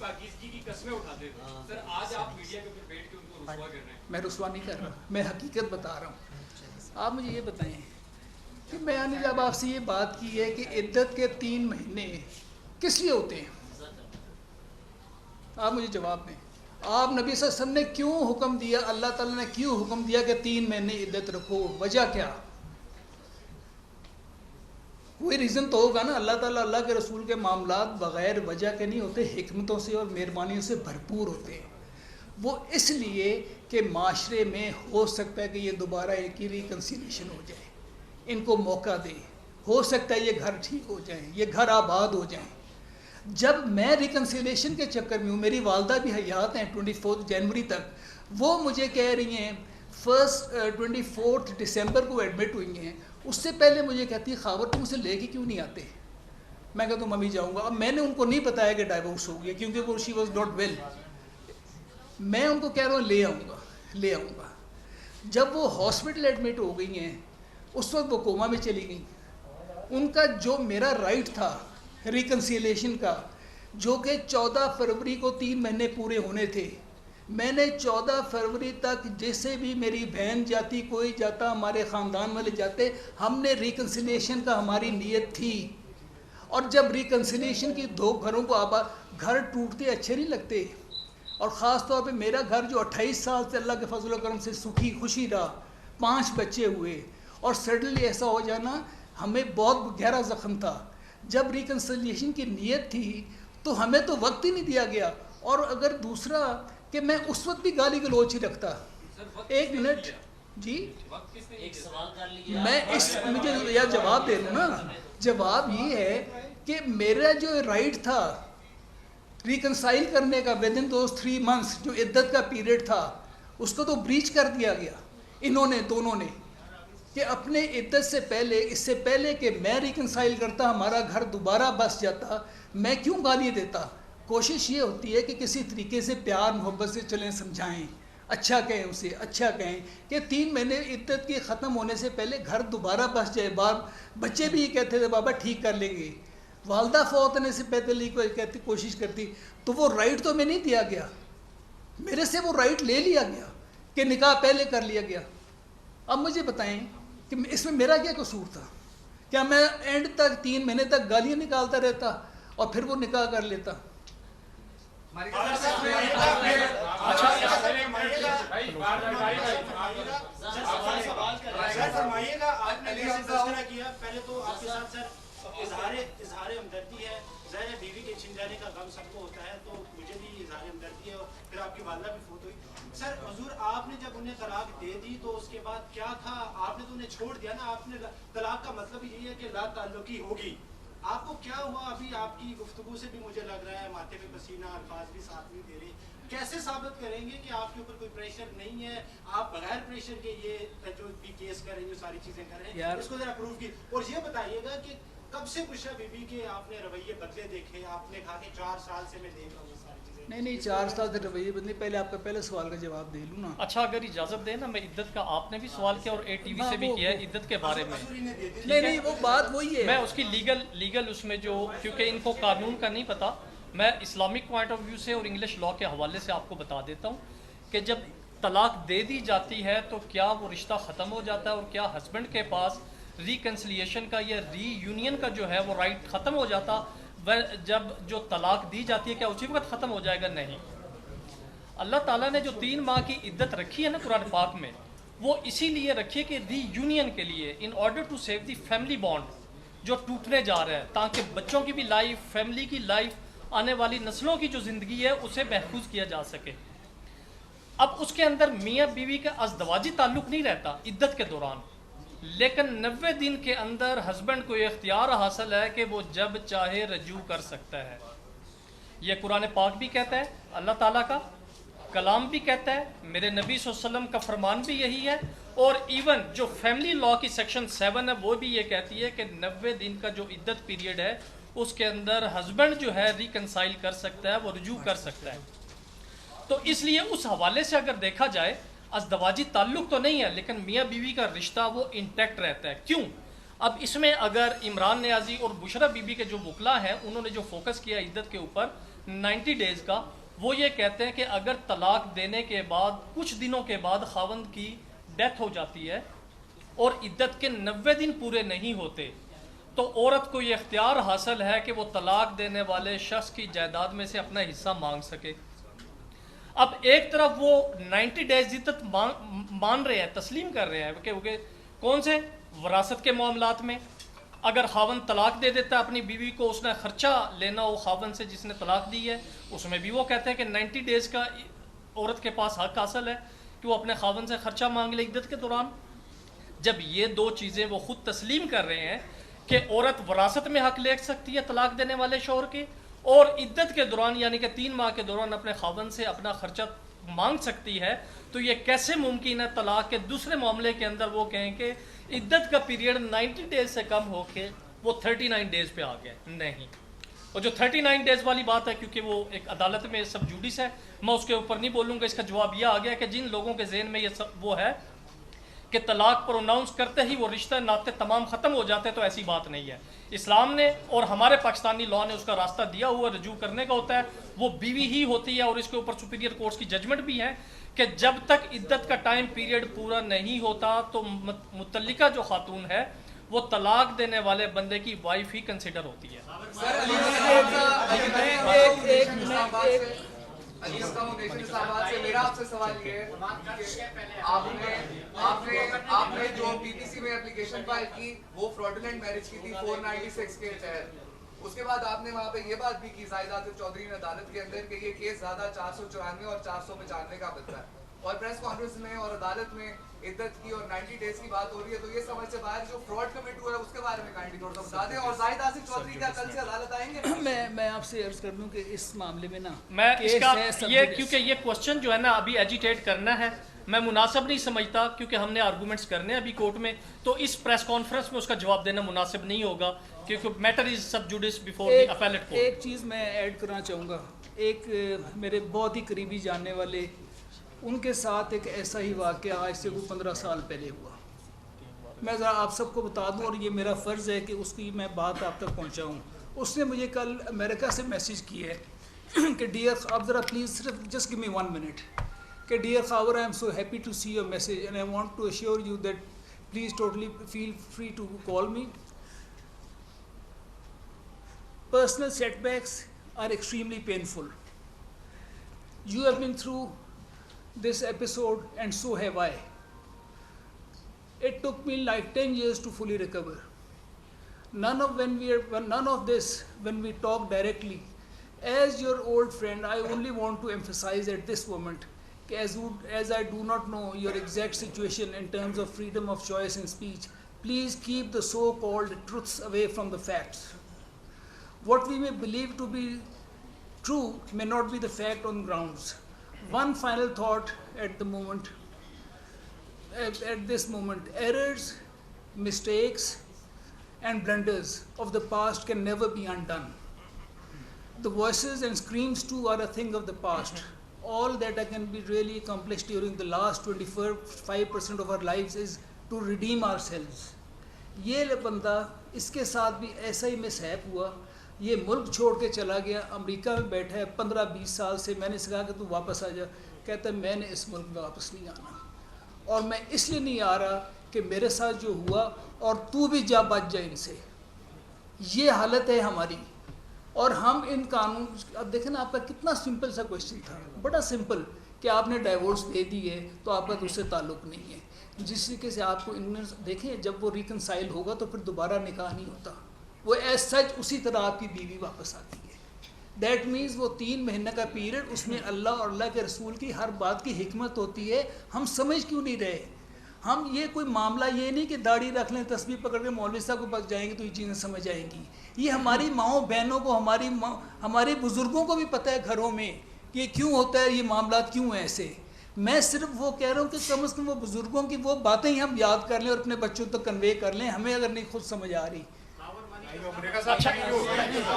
پاکیزگی کی قسمیں اٹھاتے تھے. سر آج آپ میڈیا کے اوپر بیٹھ کے ان کو رسوا کر رہے ہیں. میں رسوا نہیں کر رہا, میں حقیقت بتا رہا ہوں. آپ مجھے یہ بتائیں کہ میں نے جب آپ سے یہ بات کی ہے کہ عدت کے 3 مہینے کس لیے ہوتے ہیں, آپ مجھے جواب دیں. آپ نبی صلی اللہ علیہ وسلم نے کیوں حکم دیا, اللہ تعالیٰ نے کیوں حکم دیا کہ 3 مہینے عدت رکھو, وجہ کیا؟ کوئی ریزن تو ہوگا نا. اللہ تعالیٰ اللہ کے رسول کے معاملات بغیر وجہ کے نہیں ہوتے, حکمتوں سے اور مہربانیوں سے بھرپور ہوتے ہیں. وہ اس لیے کہ معاشرے میں ہو سکتا ہے کہ یہ دوبارہ ایک کی ریکنسیلیشن ہو جائے, ان کو موقع دیں, ہو سکتا ہے یہ گھر ٹھیک ہو جائیں, یہ گھر آباد ہو جائیں. جب میں ریکنسیلیشن کے چکر میں ہوں, میری والدہ بھی حیات ہیں 24 جنوری تک, وہ مجھے کہہ رہی ہیں 24 دسمبر کو ایڈمٹ ہوئی ہیں, اس سے پہلے مجھے کہتی ہے خاور تم اسے لے کے کیوں نہیں آتے. میں کہتا ہوں ممی جاؤں گا. اب میں نے ان کو نہیں بتایا کہ ڈائیورس ہو گیا کیونکہ وہ شی واز ناٹ ویل. میں ان کو کہہ رہا ہوں لے آؤں گا. جب وہ ہاسپٹل ایڈمٹ ہو گئی ہیں اس وقت وہ کوما میں چلی گئیں. ان کا جو میرا رائٹ تھا ریکنسیلیشن کا, جو کہ 14 فروری کو 3 مہینے پورے ہونے تھے, میں نے 14 فروری تک جیسے بھی میری بہن جاتی, کوئی جاتا, ہمارے خاندان والے جاتے, ہم نے ریکنسیلیشن کا ہماری نیت تھی. اور جب ریکنسیلیشن کی 2 گھروں کو گھر ٹوٹتے اچھے نہیں لگتے, اور خاص طور پہ میرا گھر جو 28 سال سے اللہ کے فضل و کرم سے سکھی خوشی رہا, 5 بچے ہوئے, اور سڈنلی ایسا ہو جانا ہمیں بہت گہرا زخم تھا. جب ریکنسیلیشن کی نیت تھی تو ہمیں تو وقت ہی نہیں دیا گیا. اور اگر دوسرا کہ میں اس وقت بھی گالی گلوچ ہی رکھتا. 1 منٹ جی, میں مجھے یا جواب دے دوں نا. جواب یہ ہے کہ میرا جو رائٹ تھا ریکنسائل کرنے کا ود ان دوز 3 months, جو عدت کا پیریڈ تھا, اس کو تو بریچ کر دیا گیا انہوں نے, دونوں نے, کہ اپنے عدت سے پہلے, اس سے پہلے کہ میں ریکنسائل کرتا, ہمارا گھر دوبارہ بس جاتا, میں کیوں گالی دیتا. کوشش یہ ہوتی ہے کہ کسی طریقے سے پیار محبت سے چلیں, سمجھائیں, اچھا کہیں اسے, اچھا کہیں کہ 3 مہینے عدت کی ختم ہونے سے پہلے گھر دوبارہ بس جائے. بچے بھی یہ کہتے تھے بابا ٹھیک کر لیں گے. والدہ فوت ہونے سے پہلے کہتی کوشش کرتی, تو وہ رائٹ تو میں نہیں دیا گیا, میرے سے وہ رائٹ لے لیا گیا کہ نکاح پہلے کر لیا گیا. اب مجھے بتائیں کہ اس میں میرا کیا قصور تھا؟ کیا میں اینڈ تک 3 مہینے تک گالیاں نکالتا رہتا اور پھر وہ نکاح کر لیتا؟ اظہار ہمدردی ہے, ظاہر بیوی کے چھن جانے کا غم سب کو ہوتا ہے, تو مجھے بھی اظہار ہمدردی ہے. اور پھر آپ کی والدہ بھی فوت ہوئی. سر حضور آپ نے جب انہیں طلاق دے دی تو اس کے بعد کیا تھا؟ آپ نے تو انہیں چھوڑ دیا نا. آپ نے طلاق کا مطلب یہی ہے کہ لا تعلقی ہوگی. آپ کو کیا ہوا؟ ابھی آپ کی گفتگو سے بھی مجھے لگ رہا ہے ماتھے پہ پسینہ, الفاظ بھی ساتھ نہیں دے رہے. کیسے ثابت کریں گے کہ آپ کے اوپر کوئی پریشر نہیں ہے؟ آپ بغیر پریشر کے یہ جو بھی کیس کر رہے ہیں, جو ساری چیزیں کر رہے ہیں, اس کو ذرا پروف کی. اور یہ بتائیے گا کہ کب سے بشریٰ بی بی کے آپ نے رویے بدلے دیکھے؟ آپ نے کہا کہ 4 سال سے میں دیکھ رہا ہوں یہ ساری چیزیں. نہیں 4 سال سے رویے بدلے. پہلے آپ کا پہلے سوال کا جواب دے لوں نا. اچھا اگر اجازت دیں نا, میں عدت کا آپ نے بھی سوال کیا اور ATV سے بھی کیا ہے عدت کے بارے میں. نہیں وہ بات وہی ہے. میں اس کی لیگل اس میں جو, کیونکہ ان کو قانون کا نہیں پتا, میں اسلامک پوائنٹ آف ویو سے اور انگلش لاء کے حوالے سے آپ کو بتا دیتا ہوں کہ جب طلاق دے دی جاتی ہے تو کیا وہ رشتہ ختم ہو جاتا ہے, اور کیا ہسبینڈ کے پاس ریکنسلیشن کا یا ری یونین کا جو ہے وہ رائٹ ختم ہو جاتا جب جو طلاق دی جاتی ہے, کیا اسی وقت ختم ہو جائے گا؟ نہیں. اللہ تعالیٰ نے جو 3 ماہ کی عدت رکھی ہے نا قرآن پاک میں, وہ اسی لیے رکھی ہے کہ ری یونین کے لیے, in order to save the family bond جو ٹوٹنے جا رہا ہے, تاکہ بچوں کی بھی لائف, فیملی کی لائف, آنے والی نسلوں کی جو زندگی ہے اسے محفوظ کیا جا سکے. اب اس کے اندر میاں بیوی کا ازدواجی تعلق نہیں رہتا عدت کے دوران, لیکن 90 دن کے اندر ہسبینڈ کو یہ اختیار حاصل ہے کہ وہ جب چاہے رجوع کر سکتا ہے. یہ قرآن پاک بھی کہتا ہے, اللہ تعالیٰ کا کلام بھی کہتا ہے, میرے نبی صلی اللہ علیہ وسلم کا فرمان بھی یہی ہے, اور ایون جو فیملی لاء کی سیکشن 7 ہے وہ بھی یہ کہتی ہے کہ 90 دن کا جو عدت پیریڈ ہے اس کے اندر ہسبینڈ جو ہے ریکنسائل کر سکتا ہے, وہ رجوع کر سکتا ہے. تو اس لیے اس حوالے سے اگر دیکھا جائے ازدواجی تعلق تو نہیں ہے, لیکن میاں بیوی کا رشتہ وہ انٹیکٹ رہتا ہے. کیوں؟ اب اس میں اگر عمران نیازی اور بشرا بی بی کے جو وکلا ہیں انہوں نے جو فوکس کیا عدت کے اوپر 90 ڈیز کا، وہ یہ کہتے ہیں کہ اگر طلاق دینے کے بعد کچھ دنوں کے بعد خاوند کی ڈیتھ ہو جاتی ہے اور عدت کے 90 دن پورے نہیں ہوتے تو عورت کو یہ اختیار حاصل ہے کہ وہ طلاق دینے والے شخص کی جائیداد میں سے اپنا حصہ مانگ سکے۔ اب ایک طرف وہ 90 ڈیز عدت مان رہے ہیں، تسلیم کر رہے ہیں کہ کون سے وراثت کے معاملات میں اگر خاوند طلاق دے دیتا ہے اپنی بیوی کو، اس نے خرچہ لینا ہو خاوند سے جس نے طلاق دی ہے، اس میں بھی وہ کہتے ہیں کہ 90 ڈیز کا عورت کے پاس حق حاصل ہے کہ وہ اپنے خاوند سے خرچہ مانگ لے عدت کے دوران۔ جب یہ دو چیزیں وہ خود تسلیم کر رہے ہیں کہ عورت وراثت میں حق لے سکتی ہے طلاق دینے والے شوہر کے، اور عدت کے دوران یعنی کہ 3 ماہ کے دوران اپنے خاوند سے اپنا خرچہ مانگ سکتی ہے، تو یہ کیسے ممکن ہے طلاق کے دوسرے معاملے کے اندر وہ کہیں کہ عدت کا پیریڈ 90 ڈیز سے کم ہو کے وہ 39 ڈیز پہ آ گیا؟ نہیں۔ اور جو 39 ڈیز والی بات ہے، کیونکہ وہ ایک عدالت میں سب جوڈس ہے، میں اس کے اوپر نہیں بولوں گا، اس کا جواب یہ آ گیا کہ جن لوگوں کے ذہن میں یہ وہ ہے کہ طلاق پروناؤنس کرتے ہی وہ رشتہ ناطے تمام ختم ہو جاتے ہیں، تو ایسی بات نہیں ہے۔ اسلام نے اور ہمارے پاکستانی لاء نے اس کا راستہ دیا ہوا رجوع کرنے کا ہوتا ہے، وہ بیوی ہی ہوتی ہے، اور اس کے اوپر سپیریئر کورٹس کی ججمنٹ بھی ہے کہ جب تک عدت کا ٹائم پیریڈ پورا نہیں ہوتا تو متعلقہ جو خاتون ہے وہ طلاق دینے والے بندے کی وائف ہی کنسیڈر ہوتی ہے۔ عزیز فاؤنڈیشن اسلام آباد سے میرا آپ سے سوال یہ ہے کہ آپ نے جو پی ٹی سی میں اپلیکیشن فائل کی وہ فراڈولنٹ میرج کی تھی 496 کے تحت، اس کے بعد آپ نے وہاں پہ یہ بات بھی کی زاہد آصف چودھری نے عدالت کے اندر کہ یہ کیس زیادہ 494 اور 495 کا بنتا ہے، اور پریس کانفرنس میں اور عدالت میں عدت کی اور 90 ڈیز کی بات ہو رہی ہے، تو یہ سمجھ سے باہر جو فراڈ کمٹ ہوا ہے اس کے بارے میں کائنڈلی تھوڑا سا بتا دیں۔ اور زاہد آصف چودھری کیا کل سے عدالت آئیں گے؟ میں آپ سے عرض کر دوں کہ اس معاملے میں نا میں اس کا یہ کیونکہ یہ کوسچن جو ہے نا ابھی ایجیٹیٹ کرنا ہے میں مناسب نہیں سمجھتا، کیونکہ ہم نے آرگومنٹس کرنے ہیں ابھی کورٹ میں، تو اس پریس کانفرنس میں اس کا جواب دینا مناسب نہیں ہوگا کیونکہ matter is sub judice before the appellate court. ایک چیز میں ایڈ کرنا چاہوں گا، ایک میرے بہت ہی قریبی جاننے والے، ان کے ساتھ ایک ایسا ہی واقعہ آج سے وہ 15 سال پہلے ہوا، میں ذرا آپ سب کو بتا دوں اور یہ میرا فرض ہے کہ اس کی میں بات آپ تک پہنچاؤں۔ اس نے مجھے کل امریکہ سے میسیج کی ہے کہ ڈیئر آپ ذرا پلیز صرف جسٹ گیو می 1 منٹ، کہ dear Khawar I am so happy to see your message and I want to assure you that please totally feel free to call me. Personal setbacks are extremely painful. You have been through this episode and so have I. It took me like 10 years to fully recover. None of this when we talk directly. As your old friend, I only want to emphasize at this moment, as I do not know your exact situation in terms of freedom of choice in speech, please keep the so-called truths away from the facts. What we may believe to be true may not be the fact on grounds. One final thought at this moment, errors, mistakes, and blunders of the past can never be undone. The voices and screams too are a thing of the past. All that can be really accomplished during the last 25% of our lives is to redeem ourselves. یہ بندہ اس کے ساتھ بھی ایسا ہی مشہب ہوا، یہ ملک چھوڑ کے چلا گیا، امریکہ میں بیٹھا ہے 15-20 سال سے، میں نے اس کہا کہ تو واپس آ جا، کہتا ہے میں نے اس ملک میں واپس نہیں آنا، اور میں اس لیے نہیں آ رہا کہ میرے ساتھ جو ہوا اور تو بھی جا بچ جائے ان سے، یہ حالت ہے ہماری۔ اور ہم ان قانون، اب دیکھیں نا آپ کا کتنا سمپل سا کوشچن تھا، بڑا سمپل، کہ آپ نے ڈائیورس دے دی ہے تو آپ کا اس سے تعلق نہیں ہے، جس طریقے سے آپ کو دیکھیں جب وہ ریکنسائل ہوگا تو پھر دوبارہ نکاح نہیں ہوتا، وہ ایز سچ اسی طرح آپ کی بیوی واپس آتی ہے۔ دیٹ مینز وہ 3 مہینے کا پیریڈ، اس میں اللہ اور اللہ کے رسول کی ہر بات کی حکمت ہوتی ہے، ہم سمجھ کیوں نہیں رہے؟ ہم یہ کوئی معاملہ یہ نہیں کہ داڑھی رکھ لیں تسبیح پکڑ کے مولوی صاحب کو پاس جائیں گے تو یہ چیزیں سمجھ آئیں گی، یہ ہماری ماؤں بہنوں کو، ہمارے بزرگوں کو بھی پتہ ہے گھروں میں کہ کیوں ہوتا ہے، یہ معاملات کیوں ہیں ایسے۔ میں صرف وہ کہہ رہا ہوں کہ کم از کم وہ بزرگوں کی وہ باتیں ہی ہم یاد کر لیں اور اپنے بچوں تک کنوے کر لیں، ہمیں اگر نہیں خود سمجھ آ رہی۔